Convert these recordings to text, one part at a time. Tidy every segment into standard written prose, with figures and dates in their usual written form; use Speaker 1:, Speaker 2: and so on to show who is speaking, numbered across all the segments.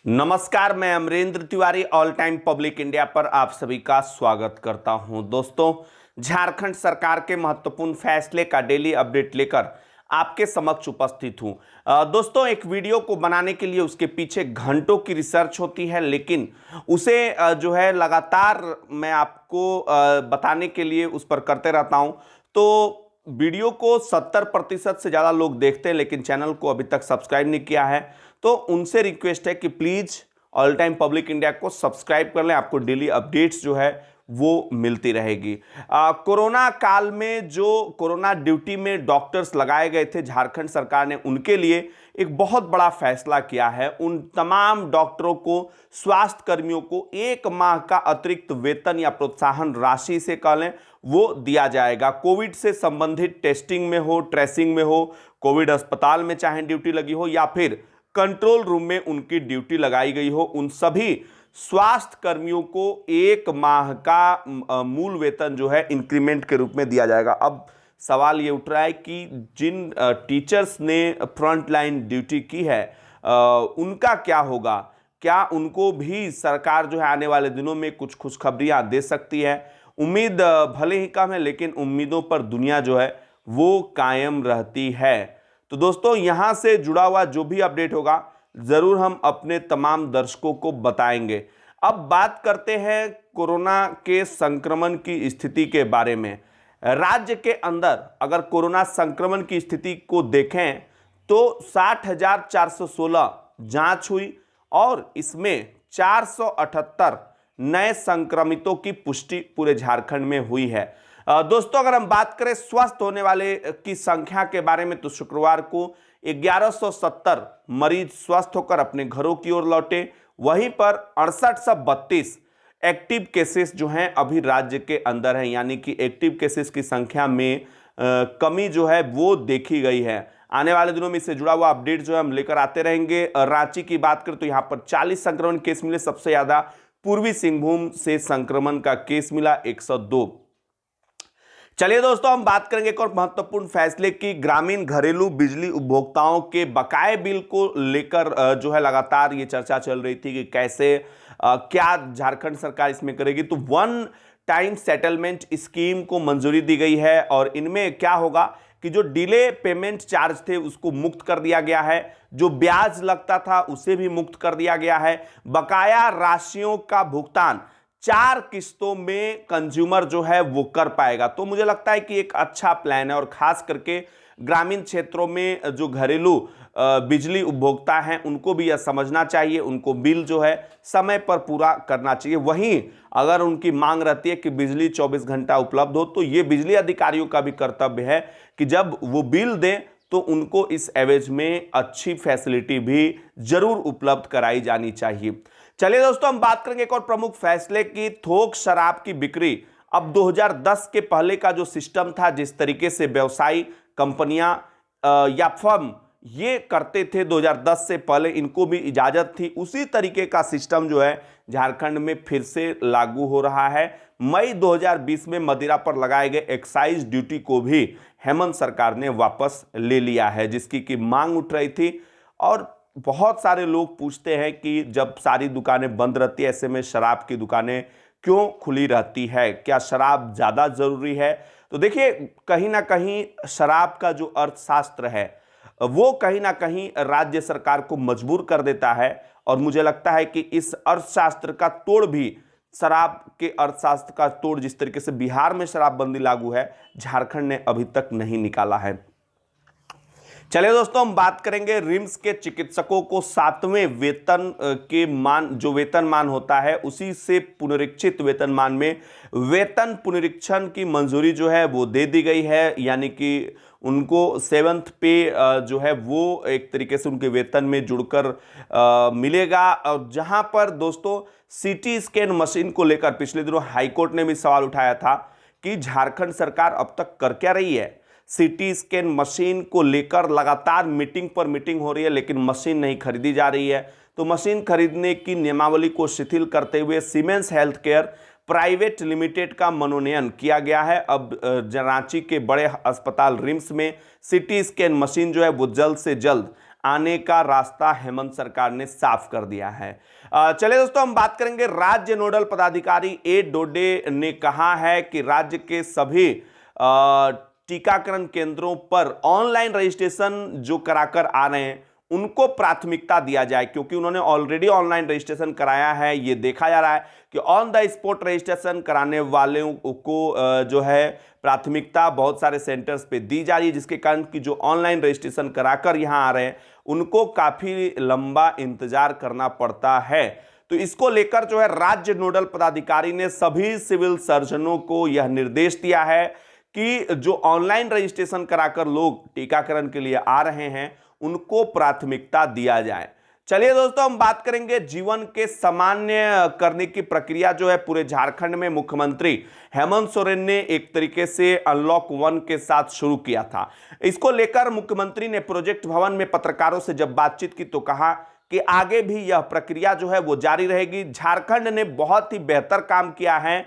Speaker 1: नमस्कार, मैं Amrendra Tiwari all time public India पर आप सभी का स्वागत करता हूं। दोस्तों, झारखंड सरकार के महत्वपूर्ण फैसले का डेली अपडेट लेकर आपके समक्ष उपस्थित हूं। दोस्तों, एक वीडियो को बनाने के लिए उसके पीछे घंटों की रिसर्च होती है, लेकिन उसे जो है लगातार मैं आपको बताने के लिए उस पर करते रहता हूं। तो वीडियो को 70% से ज़्यादा लोग देखते हैं, लेकिन चैनल को अभी तक सब्सक्राइब नहीं किया है। तो उनसे रिक्वेस्ट है कि please all time public India को सब्सक्राइब कर लें, आपको डेली अपडेट्स जो है वो मिलती रहेगी। कोरोना काल में जो कोरोना ड्यूटी में डॉक्टर्स लगाए गए थे, झारखंड सरकार ने उनके लिए एक बहुत बड़ा फैसला किया है। उन तमाम डॉक्टरों को, स्वास्थ्य कर्मियों को 1 माह का अतिरिक्त वेतन या प्रोत्साहन राशि से कह लें वो दिया जाएगा। कोविड से संबंधित टेस्टिंग में हो, ट्रेसिंग में हो, कोविड अस्पताल में चाहे ड्यूटी लगी हो या फिर कंट्रोल रूम में उनकी ड्यूटी लगाई गई हो, उन सभी स्वास्थ्य कर्मियों को 1 माह का मूल वेतन जो है इंक्रीमेंट के रूप में दिया जाएगा। अब सवाल ये उठ रहा है कि जिन टीचर्स ने फ्रंट लाइन ड्यूटी की है उनका क्या होगा? क्या उनको भी सरकार जो है आने वाले दिनों में कुछ खुशखबरियां दे सकती है? उम्मीद भले ही कम है, लेकिन उम्मीदों पर दुनिया जो है वो कायम रहती है। तो दोस्तों, यहां से जुड़ा हुआ जो भी अपडेट होगा जरूर हम अपने तमाम दर्शकों को बताएंगे। अब बात करते हैं कोरोना के संक्रमण की स्थिति के बारे में। राज्य के अंदर अगर कोरोना संक्रमण की स्थिति को देखें तो 60,416 जांच हुई और इसमें 478 नए संक्रमितों की पुष्टि पूरे झारखंड में हुई है। दोस्तों, अगर हम बात करें स्वस्थ होने वाले की संख्या के बारे में तो शुक्रवार को 1170 मरीज स्वस्थ होकर अपने घरों की ओर लौटे। वहीं पर 6832 एक्टिव केसेस जो हैं अभी राज्य के अंदर हैं, यानी कि एक्टिव केसेस की संख्या में कमी जो है वो देखी गई है। आने वाले दिनों में इससे जुड़ा हुआ अपडेट जो है हम लेकर आते रहेंगे। रांची की बात करें तो यहां पर 40 संक्रमण केस मिले। सबसे ज्यादा पूर्वी सिंहभूम से संक्रमण का केस मिला 102। चलिए दोस्तों, हम बात करेंगे एक और महत्वपूर्ण फैसले की। ग्रामीण घरेलू बिजली उपभोक्ताओं के बकाये बिल को लेकर जो है लगातार ये चर्चा चल रही थी कि कैसे क्या झारखंड सरकार इसमें करेगी। तो 1 टाइम सेटलमेंट स्कीम को मंजूरी दी गई है और इनमें क्या होगा कि जो डिले पेमेंट चार्ज थे उसको मुक्त कर दिया गया है, जो ब्याज लगता था उसे भी मुक्त कर दिया गया है। बकाया राशियों का भुगतान 4 किस्तों में कंज्यूमर जो है वो कर पाएगा। तो मुझे लगता है कि एक अच्छा प्लान है और खास करके ग्रामीण क्षेत्रों में जो घरेलू बिजली उपभोक्ता हैं उनको भी यह समझना चाहिए, उनको बिल जो है समय पर पूरा करना चाहिए। वहीं अगर उनकी मांग रहती है कि बिजली 24 घंटा उपलब्ध हो, तो ये बिजली अधिकारियों का भी कर्तव्य है कि जब वो बिल दें तो उनको इस एवज में अच्छी फैसिलिटी भी जरूर उपलब्ध कराई जानी चाहिए। चलिए दोस्तों, हम बात करेंगे एक और प्रमुख फैसले की। थोक शराब की बिक्री अब 2010 के पहले का जो सिस्टम था, जिस तरीके से व्यवसायी कंपनियां या फर्म ये करते थे 2010 से पहले, इनको भी इजाजत थी, उसी तरीके का सिस्टम जो है झारखंड में फिर से लागू हो रहा है। मई 2020 में मदिरा पर लगाए गए एक्साइज ड्यूटी को भी हेमंत सरकार ने वापस ले लिया है, जिसकी की मांग उठ रही थी। और बहुत सारे लोग पूछते हैं कि जब सारी दुकानें बंद रहती है, ऐसे में शराब की दुकानें क्यों खुली रहती है? क्या शराब ज़्यादा ज़रूरी है? तो देखिए, कहीं ना कहीं शराब का जो अर्थशास्त्र है वो कहीं ना कहीं राज्य सरकार को मजबूर कर देता है और मुझे लगता है कि इस अर्थशास्त्र का तोड़ भी, शराब के अर्थशास्त्र का तोड़ जिस तरीके से बिहार में शराबबंदी लागू है, झारखंड ने अभी तक नहीं निकाला है। चलिए दोस्तों, हम बात करेंगे रिम्स के चिकित्सकों को 7वें वेतन के मान, जो वेतन मान होता है उसी से पुनरीक्षित वेतन मान में वेतन पुनरीक्षण की मंजूरी जो है वो दे दी गई है। यानी कि उनको 7th पे जो है वो एक तरीके से उनके वेतन में जुड़कर मिलेगा। और जहां पर दोस्तों सीटी स्कैन मशीन को लेकर पिछले दिनों हाईकोर्ट ने भी सवाल उठाया था कि झारखंड सरकार अब तक कर क्या रही है। सीटी स्कैन मशीन को लेकर लगातार मीटिंग पर मीटिंग हो रही है, लेकिन मशीन नहीं खरीदी जा रही है। तो मशीन खरीदने की नियमावली को शिथिल करते हुए siemens health care private limited का मनोनयन किया गया है। अब रांची के बड़े अस्पताल रिम्स में सीटी स्कैन मशीन जो है वो जल्द से जल्द आने का रास्ता हेमंत सरकार ने साफ कर दिया है। चलिए दोस्तों, हम बात करेंगे राज्य नोडल पदाधिकारी ए डोडे ने कहा है कि राज्य के सभी टीकाकरण केंद्रों पर ऑनलाइन रजिस्ट्रेशन जो कराकर आ रहे हैं उनको प्राथमिकता दिया जाए, क्योंकि उन्होंने ऑलरेडी ऑनलाइन रजिस्ट्रेशन कराया है। ये देखा जा रहा है कि ऑन द स्पॉट रजिस्ट्रेशन कराने वालों को जो है प्राथमिकता बहुत सारे सेंटर्स पे दी जा रही है, जिसके कारण कि जो ऑनलाइन रजिस्ट्रेशन कराकर यहाँ आ रहे हैं उनको काफी लंबा इंतजार करना पड़ता है। तो इसको लेकर जो है राज्य नोडल पदाधिकारी ने सभी सिविल सर्जनों को यह निर्देश दिया है कि जो ऑनलाइन रजिस्ट्रेशन कराकर लोग टीकाकरण के लिए आ रहे हैं उनको प्राथमिकता दिया जाए। चलिए दोस्तों, हम बात करेंगे जीवन के सामान्य करने की प्रक्रिया जो है पूरे झारखंड में मुख्यमंत्री हेमंत सोरेन ने एक तरीके से अनलॉक 1 के साथ शुरू किया था। इसको लेकर मुख्यमंत्री ने प्रोजेक्ट भवन में पत्रकारों से जब बातचीत की तो कहा कि आगे भी यह प्रक्रिया जो है वो जारी रहेगी। झारखंड ने बहुत ही बेहतर काम किया है।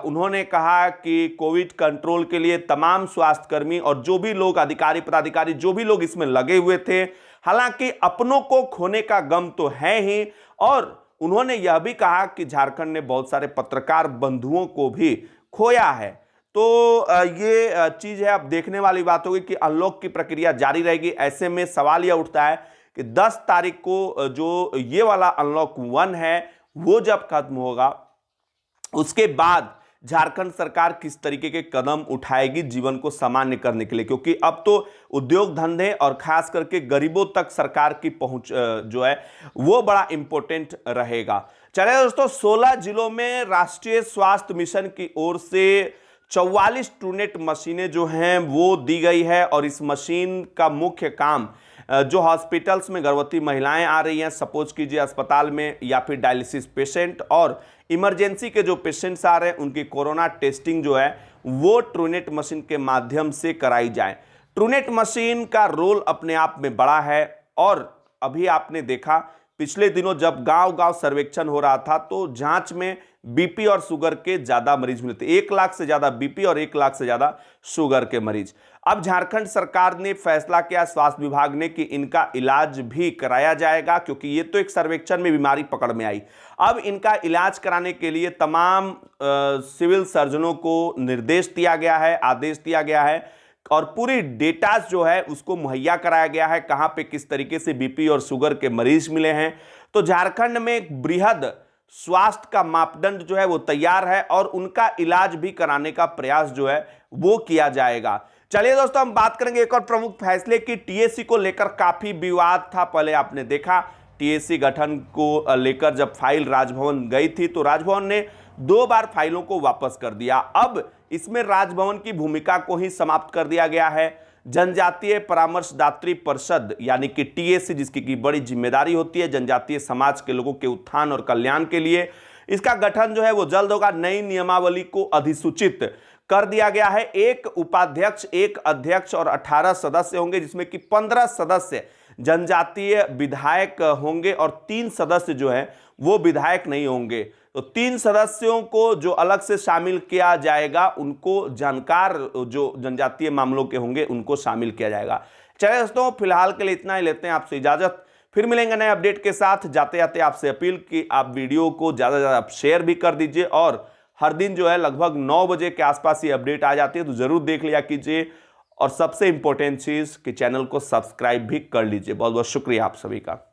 Speaker 1: उन्होंने कहा कि कोविड कंट्रोल के लिए तमाम स्वास्थ्यकर्मी और जो भी लोग अधिकारी पदाधिकारी जो भी लोग इसमें लगे हुए थे, हालांकि अपनों को खोने का गम तो है ही, और उन्होंने यह भी कहा कि झारखंड ने बहुत सारे पत्रकार बंधुओं को भी खोया है। तो ये चीज है, अब देखने वाली बात होगी कि अनलॉक की प्रक्रिया जारी रहेगी। ऐसे में सवाल यह उठता है कि 10 तारीख को जो ये वाला अनलॉक 1 है वो जब खत्म होगा उसके बाद झारखंड सरकार किस तरीके के कदम उठाएगी जीवन को सामान्य करने के लिए, क्योंकि अब तो उद्योग धंधे और खास करके गरीबों तक सरकार की पहुंच जो है वो बड़ा इंपॉर्टेंट रहेगा। चलिए दोस्तों, 16 जिलों में राष्ट्रीय स्वास्थ्य मिशन की ओर से 44 ट्रूनेट मशीनें जो हैं वो दी गई है, और इस मशीन का मुख्य काम जो हॉस्पिटल्स में गर्भवती महिलाएं आ रही हैं, सपोज कीजिए अस्पताल में, या फिर डायलिसिस पेशेंट और इमरजेंसी के जो पेशेंट्स आ रहे हैं उनकी कोरोना टेस्टिंग जो है वो ट्रूनेट मशीन के माध्यम से कराई जाए। ट्रूनेट मशीन का रोल अपने आप में बड़ा है, और अभी आपने देखा पिछले दिनों जब गांव-गांव सर्वेक्षण हो रहा था तो जांच में बीपी और शुगर के ज्यादा मरीज मिले थे। 1 लाख से ज्यादा बीपी और 1 लाख से ज्यादा शुगर के मरीज। अब झारखंड सरकार ने फैसला किया, स्वास्थ्य विभाग ने, कि इनका इलाज भी कराया जाएगा, क्योंकि ये तो एक सर्वेक्षण में बीमारी पकड़ में आई। अब इनका इलाज कराने के लिए तमाम सिविल सर्जनों को निर्देश दिया गया है, आदेश दिया गया है, और पूरी डेटा जो है उसको मुहैया कराया गया है, कहां पे किस तरीके से बीपी और शुगर के मरीज मिले हैं। तो झारखंड में एक बृहद स्वास्थ्य का मापदंड जो है वो तैयार है, और उनका इलाज भी कराने का प्रयास जो है वो किया जाएगा। चलिए दोस्तों, हम बात करेंगे एक और प्रमुख फैसले की। टीएससी को लेकर काफी विवाद था। पहले आपने देखा टीएससी गठन को लेकर जब फाइल राजभवन गई थी तो राजभवन ने 2 बार फाइलों को वापस कर दिया। अब इसमें राजभवन की भूमिका को ही समाप्त कर दिया गया है। जनजातीय परामर्शदात्री परिषद यानी कि टीएससी, जिसकी की बड़ी जिम्मेदारी होती है जनजातीय समाज के लोगों के उत्थान और कल्याण के लिए, इसका गठन जो है वो जल्द होगा। नई नियमावली को अधिसूचित कर दिया गया है। 1 उपाध्यक्ष, 1 अध्यक्ष और 18 सदस्य होंगे, जिसमें कि 15 सदस्य जनजातीय विधायक होंगे और 3 सदस्य जो है वो विधायक नहीं होंगे। तो 3 सदस्यों को जो अलग से शामिल किया जाएगा, उनको जानकार जो जनजातीय मामलों के होंगे उनको शामिल किया जाएगा। चलिए दोस्तों, फिलहाल के लिए इतना ही, लेते हैं आपसे इजाजत। फिर मिलेंगे नए अपडेट के साथ। जाते जाते आपसे अपील कि आप वीडियो को ज़्यादा से ज़्यादा शेयर भी कर दीजिए, और हर दिन जो है लगभग 9 बजे के आसपास ये अपडेट आ जाती है, तो ज़रूर देख लिया कीजिए। और सबसे इंपॉर्टेंट चीज़ कि चैनल को सब्सक्राइब भी कर लीजिए। बहुत बहुत शुक्रिया आप सभी का।